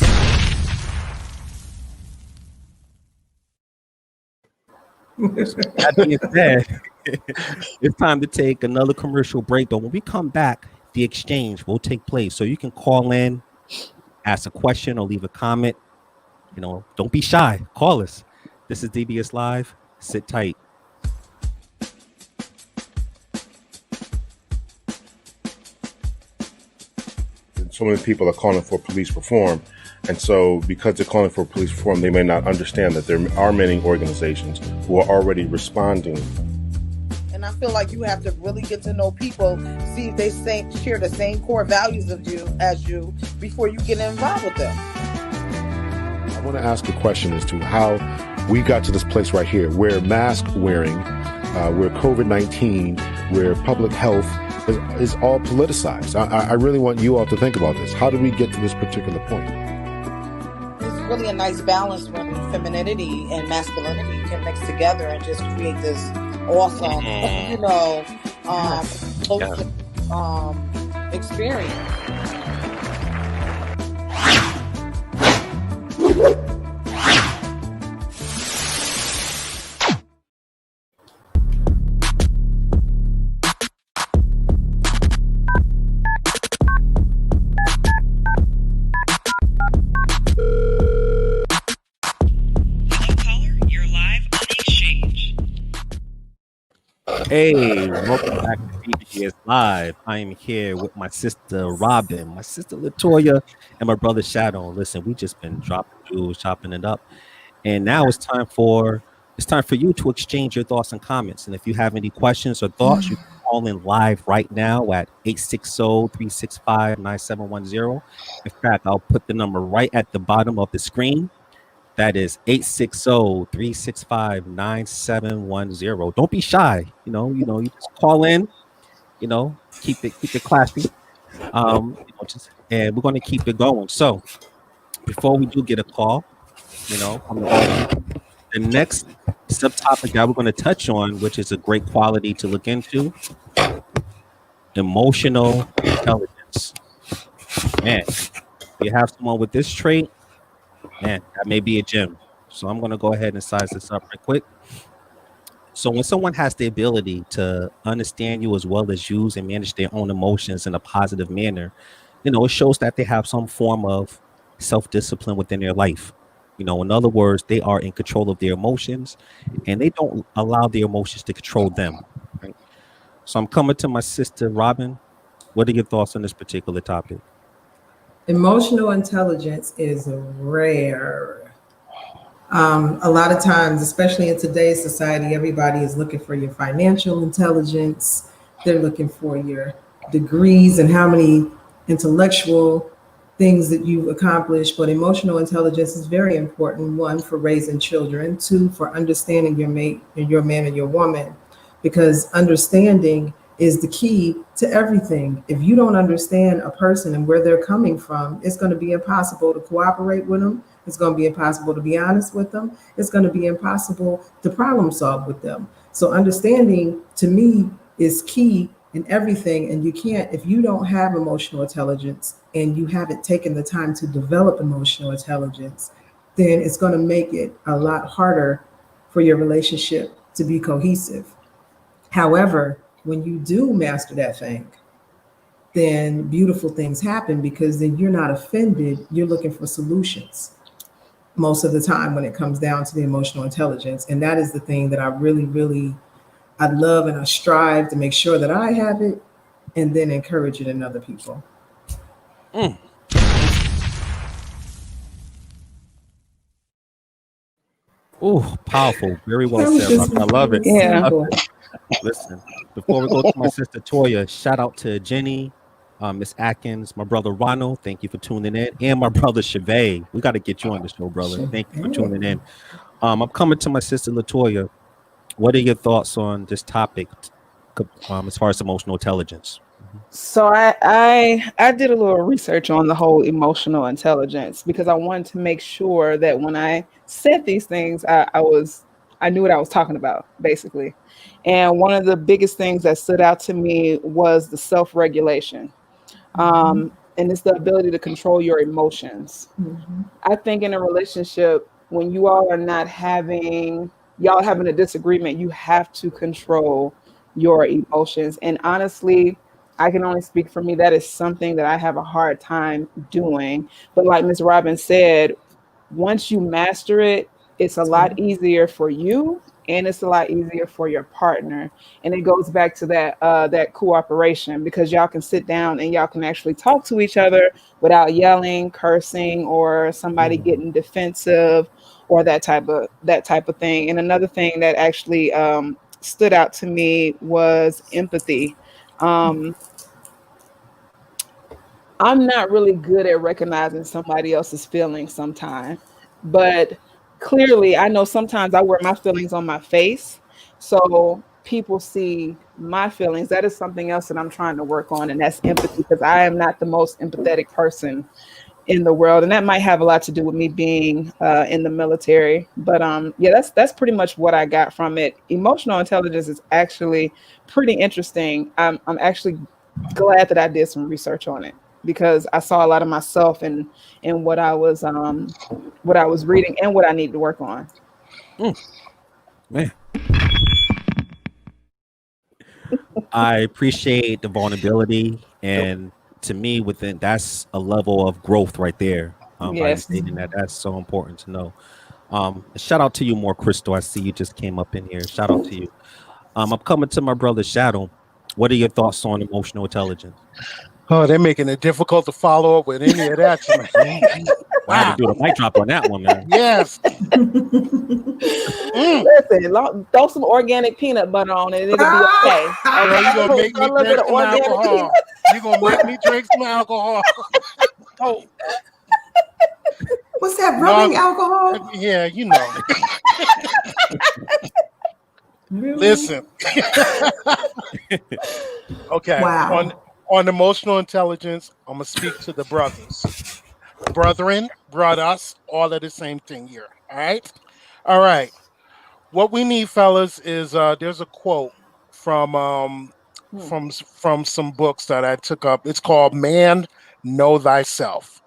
Speaker 2: That being said, it's time to take another commercial break. But when we come back, the exchange will take place. So you can call in, ask a question or leave a comment. Don't be shy. Call us. This is DBS Live. Sit tight.
Speaker 7: So many people are calling for police reform. And so because they're calling for police reform, they may not understand that there are many organizations who are already responding.
Speaker 8: And I feel like you have to really get to know people, see if they share the same core values as you before you get involved with them.
Speaker 7: I want to ask a question as to how we got to this place right here where mask wearing, where COVID-19, where public health is all politicized. I really want you all to think about this. How did we get to this particular point?
Speaker 8: It's really a nice balance when femininity and masculinity can mix together and just create this awesome, experience.
Speaker 2: Hey, welcome back to DBS Live. I am here with my sister Robin, my sister Latoya, and my brother Shadow. Listen, we just been dropping jewels, chopping it up, and now it's time for you to exchange your thoughts and comments. And if you have any questions or thoughts, you can call in live right now at 860-365-9710. In fact, I'll put the number right at the bottom of the screen. That is 860-365-9710. Don't be shy. You just call in, keep it classy. And we're going to keep it going. So before we do get a call, the next subtopic that we're going to touch on, which is a great quality to look into, emotional intelligence. Man, you have someone with this trait, man, that may be a gem. So I'm going to go ahead and size this up right quick. So when someone has the ability to understand you as well as use and manage their own emotions in a positive manner, it shows that they have some form of self-discipline within their life. In other words, they are in control of their emotions and they don't allow their emotions to control them. Right? So I'm coming to my sister, Robin. What are your thoughts on this particular topic?
Speaker 5: Emotional intelligence is rare. A lot of times, especially in today's society, everybody is looking for your financial intelligence. They're looking for your degrees and how many intellectual things that you've accomplished. But emotional intelligence is very important. One, for raising children. Two, for understanding your mate, your man or your woman, because understanding is the key to everything. If you don't understand a person and where they're coming from, it's going to be impossible to cooperate with them. It's going to be impossible to be honest with them. It's going to be impossible to problem solve with them. So understanding, to me, is key in everything. And you can't, if you don't have emotional intelligence and you haven't taken the time to develop emotional intelligence, then it's going to make it a lot harder for your relationship to be cohesive. However, when you do master that thing, then beautiful things happen, because then you're not offended. You're looking for solutions most of the time when it comes down to the emotional intelligence. And that is the thing that I really, I love, and I strive to make sure that I have it and then encourage it in other people.
Speaker 2: Oh, powerful. Very well said. I love it.
Speaker 4: Yeah.
Speaker 2: Listen, before we go to my sister Toya, shout out to Jenny, Miss Atkins, my brother Ronald. Thank you for tuning in. And my brother Chavez. We got to get you on the show, brother. Thank you for tuning in. I'm coming to my sister Latoya. What are your thoughts on this topic as far as emotional intelligence?
Speaker 4: So I did a little research on the whole emotional intelligence, because I wanted to make sure that when I said these things, I knew what I was talking about, basically. And one of the biggest things that stood out to me was the self-regulation. And it's the ability to control your emotions. I think in a relationship, when you all are not having a disagreement, you have to control your emotions. And honestly, I can only speak for me. That is something that I have a hard time doing. But like Ms. Robin said, once you master it, it's a lot easier for you and it's a lot easier for your partner. And it goes back to that cooperation, because y'all can sit down and y'all can actually talk to each other without yelling, cursing, or somebody getting defensive or that type of thing. And another thing that actually stood out to me was empathy. I'm not really good at recognizing somebody else's feelings sometimes, but clearly I know sometimes I wear my feelings on my face. So people see my feelings. That is something else that I'm trying to work on, and that's empathy, because I am not the most empathetic person in the world, and that might have a lot to do with me being in the military. But yeah, that's pretty much what I got from it. Emotional intelligence is actually pretty interesting. I'm actually glad that I did some research on it, because I saw a lot of myself in what I was reading and what I need to work on.
Speaker 2: Man, I appreciate the vulnerability, and to me, within that's a level of growth right there. By you
Speaker 4: Yes.
Speaker 2: stating that, that's so important to know. Shout out to you, more Crystal. I see you just came up in here. Shout out to you. I'm coming to my brother Shadow. What are your thoughts on emotional intelligence?
Speaker 3: Oh, they're making it difficult to follow up with any of that tonight.
Speaker 2: I had to do the mic drop on that one, man.
Speaker 3: Yes.
Speaker 4: Listen, throw some organic peanut butter on it, and it'll be okay.
Speaker 3: Girl, you're gonna make me drink some alcohol. You're gonna make me drink some alcohol. Oh.
Speaker 5: What's that, rubbing alcohol?
Speaker 3: Yeah, you know.
Speaker 5: Really?
Speaker 3: Listen. Okay.
Speaker 5: Wow.
Speaker 3: On emotional intelligence, I'm gonna speak to the brothers. Brethren, brothers, all of the same thing here. All right. All right. What we need, fellas, is there's a quote from some books that I took up. It's called "Man, Know Thyself."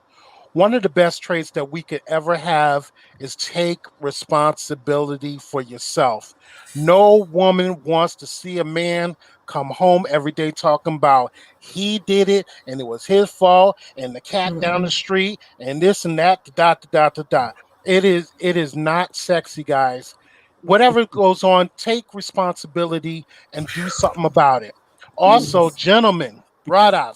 Speaker 3: One of the best traits that we could ever have is take responsibility for yourself. No woman wants to see a man come home every day talking about he did it and it was his fault and the cat down the street and this and that, dot, dot, dot, dot. It is not sexy, guys. Whatever goes on, take responsibility and do something about it. Also, gentlemen, brother,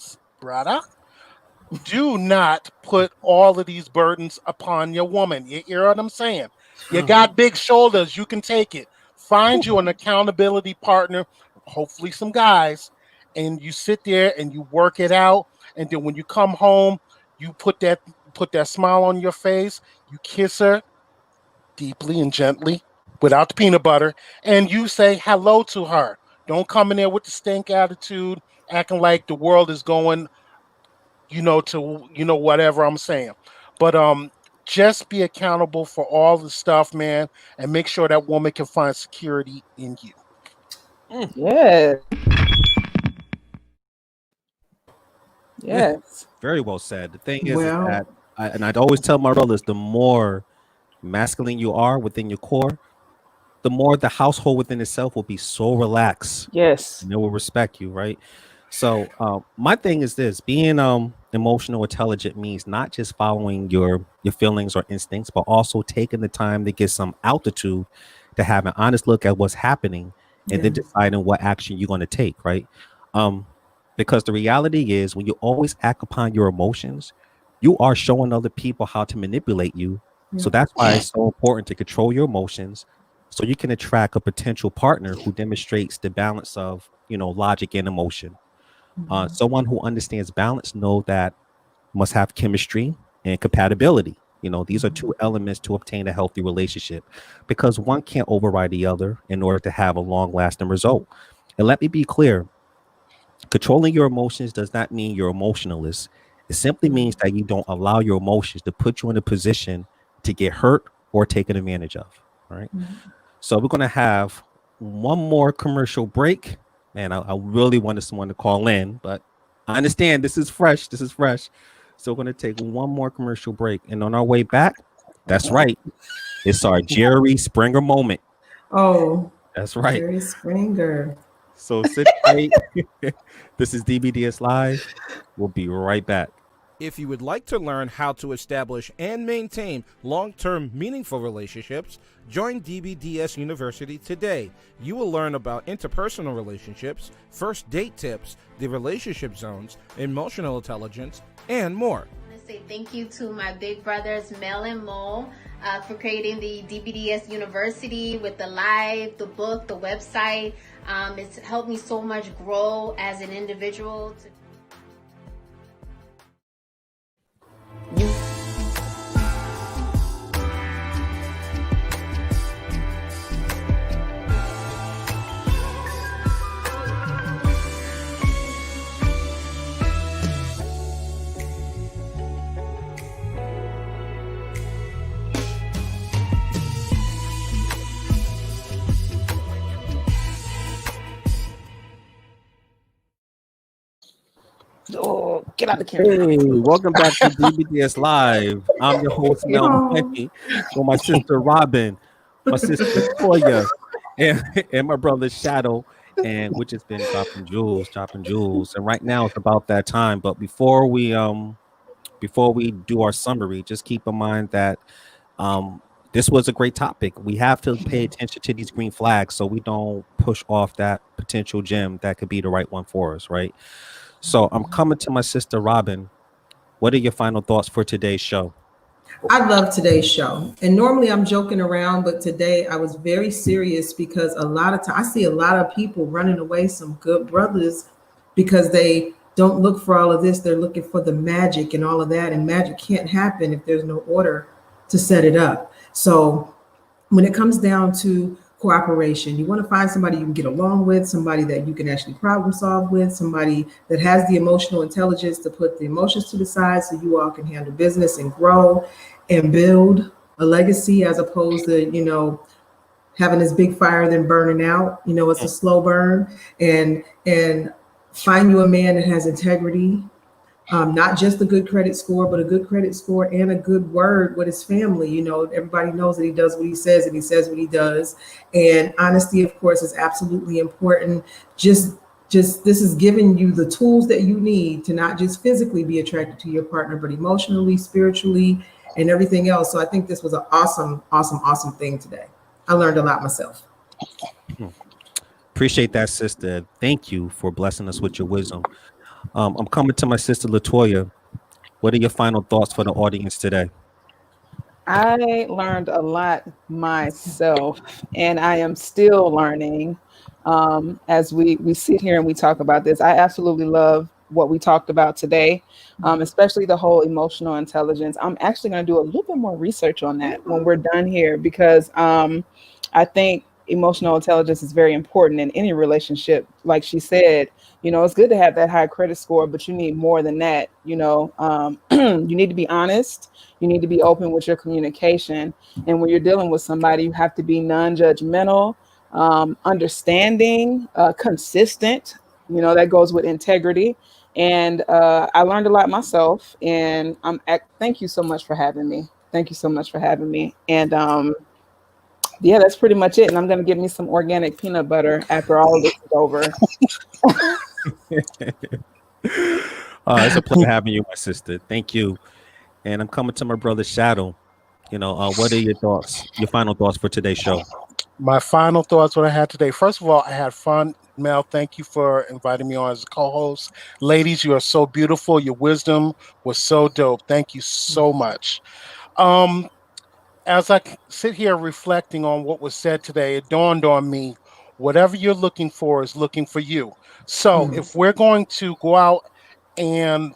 Speaker 3: do not put all of these burdens upon your woman. You hear what I'm saying? You got big shoulders. You can take it. Find you an accountability partner, hopefully some guys, and you sit there and you work it out. And then when you come home, you put that smile on your face. You kiss her deeply and gently without the peanut butter, and you say hello to her. Don't come in there with the stink attitude, acting like the world is going to whatever I'm saying. But just be accountable for all the stuff, man, and make sure that woman can find security in you.
Speaker 4: Yes. Yes.
Speaker 2: Very well said. The thing is
Speaker 5: Well,
Speaker 2: that I'd always tell my brothers, the more masculine you are within your core, the more the household within itself will be so relaxed.
Speaker 4: Yes.
Speaker 2: And they will respect you, right? So my thing is this: being emotional intelligent means not just following your feelings or instincts, but also taking the time to get some altitude, to have an honest look at what's happening, and then deciding what action you're going to take, right? Because the reality is, when you always act upon your emotions, you are showing other people how to manipulate you. So that's why it's so important to control your emotions, so you can attract a potential partner who demonstrates the balance of, logic and emotion. Someone who understands balance know that must have chemistry and compatibility. These are two elements to obtain a healthy relationship, because one can't override the other in order to have a long lasting result. And let me be clear, controlling your emotions does not mean you're emotionless. It simply means that you don't allow your emotions to put you in a position to get hurt or taken advantage of. All right. So we're going to have one more commercial break. Man, I really wanted someone to call in, but I understand this is fresh. So we're going to take one more commercial break. And on our way back, that's right, it's our Jerry Springer moment.
Speaker 5: Oh,
Speaker 2: that's right.
Speaker 5: Jerry Springer.
Speaker 2: So sit tight. This is DBDS Live. We'll be right back.
Speaker 1: If you would like to learn how to establish and maintain long-term meaningful relationships, join DBDS University today. You will learn about interpersonal relationships, first date tips, the relationship zones, emotional intelligence, and more.
Speaker 9: I want to say thank you to my big brothers, Mel and Mo, for creating the DBDS University with the live, the book, the website. It's helped me so much grow as an individual.
Speaker 4: Oh, get out of the camera.
Speaker 2: Hey, welcome back to DBDS Live. I'm your host, Mel Peppy, with my sister Robin, my sister Latoya, and my brother Shadow, and we just been dropping jewels. And right now it's about that time. But before we do our summary, just keep in mind that this was a great topic. We have to pay attention to these green flags so we don't push off that potential gem that could be the right one for us, right? So I'm coming to my sister Robin. What are your final thoughts for today's show?
Speaker 5: I love today's show. And normally I'm joking around, but today I was very serious because a lot of time I see a lot of people running away, some good brothers, because they don't look for all of this. They're looking for the magic and all of that. And magic can't happen if there's no order to set it up. So when it comes down to cooperation, you want to find somebody you can get along with, somebody that you can actually problem solve with, somebody that has the emotional intelligence to put the emotions to the side so you all can handle business and grow and build a legacy, as opposed to, you know, having this big fire then burning out. You know, it's a slow burn. And find you a man that has integrity, not just a good credit score, but a good credit score and a good word with his family. You know, everybody knows that he does what he says and he says what he does. And honesty, of course, is absolutely important. Just this is giving you the tools that you need to not just physically be attracted to your partner, but emotionally, spiritually, and everything else. So I think this was an awesome thing today. I learned a lot myself.
Speaker 2: Appreciate that, sister. Thank you for blessing us with your wisdom. I'm coming to my sister Latoya. What are your final thoughts for the audience today?
Speaker 4: I learned a lot myself, and I am still learning as we sit here and we talk about this. I absolutely love what we talked about today, especially the whole emotional intelligence. I'm actually going to do a little bit more research on that when we're done here, because I think emotional intelligence is very important in any relationship. Like she said, you know, it's good to have that high credit score, but you need more than that. You know, you need to be honest. You need to be open with your communication. And when you're dealing with somebody, you have to be non-judgmental, understanding, consistent. You know, that goes with integrity. And I learned a lot myself. And thank you so much for having me. Thank you so much for having me. And yeah, that's pretty much it. And I'm going to get me some organic peanut butter after all of this is over.
Speaker 2: It's a pleasure having you, my sister. Thank you. And I'm coming to my brother Shadow. You know, what are your thoughts, your final thoughts for today's show?
Speaker 3: My final thoughts, what I had today. First of all, I had fun. Mel, thank you for inviting me on as a co-host. Ladies, you are so beautiful. Your wisdom was so dope. Thank you so much. As I sit here reflecting on what was said today, it dawned on me, whatever you're looking for is looking for you. So if we're going to go out and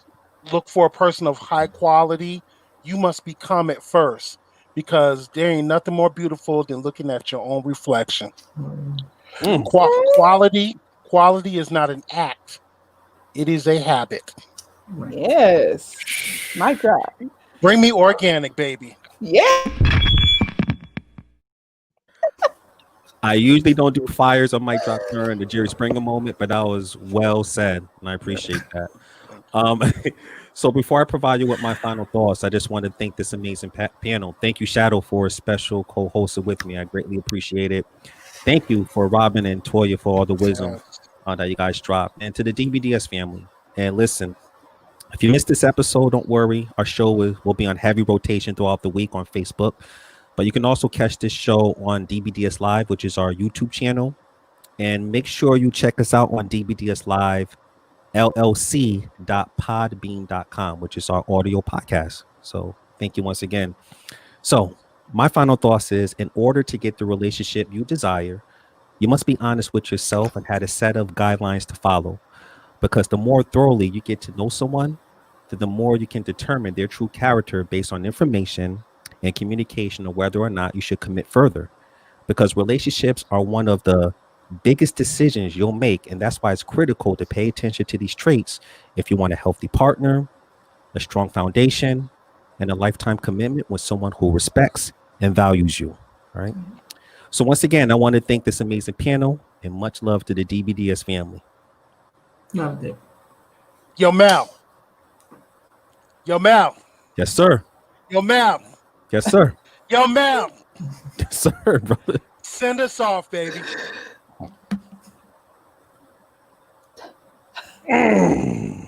Speaker 3: look for a person of high quality, you must become it first, because there ain't nothing more beautiful than looking at your own reflection. Quality is not an act. It is a habit.
Speaker 4: Yes. My God.
Speaker 3: Bring me organic, baby.
Speaker 4: Yeah.
Speaker 2: I usually don't do fires on mic drop during the Jerry Springer moment, but that was well said, and I appreciate that. So before I provide you with my final thoughts, I just want to thank this amazing panel. Thank you, Shadow, for a special co-hosting with me. I greatly appreciate it. Thank you for Robin and Toya for all the wisdom. that you guys dropped, and to the DBDS family. And listen, if you missed this episode, don't worry. Our show will be on heavy rotation throughout the week on Facebook. But you can also catch this show on DBDS Live, which is our YouTube channel. And make sure you check us out on DBDS Live llc.podbean.com, which is our audio podcast. So thank you once again. So my final thoughts is, in order to get the relationship you desire, you must be honest with yourself and have a set of guidelines to follow. Because the more thoroughly you get to know someone, the more you can determine their true character based on information and communication of whether or not you should commit further. Because relationships are one of the biggest decisions you'll make. And that's why it's critical to pay attention to these traits if you want a healthy partner, a strong foundation, and a lifetime commitment with someone who respects and values you. All right. So once again, I want to thank this amazing panel and much love to the DBDS family.
Speaker 5: Loved it.
Speaker 3: Yo, Mal. Yo, Mal.
Speaker 2: Yes, sir.
Speaker 3: Yo, Mal.
Speaker 2: Yes, sir.
Speaker 3: Yo, Mal.
Speaker 2: Yes, sir, brother.
Speaker 3: Send us off, baby. Boom.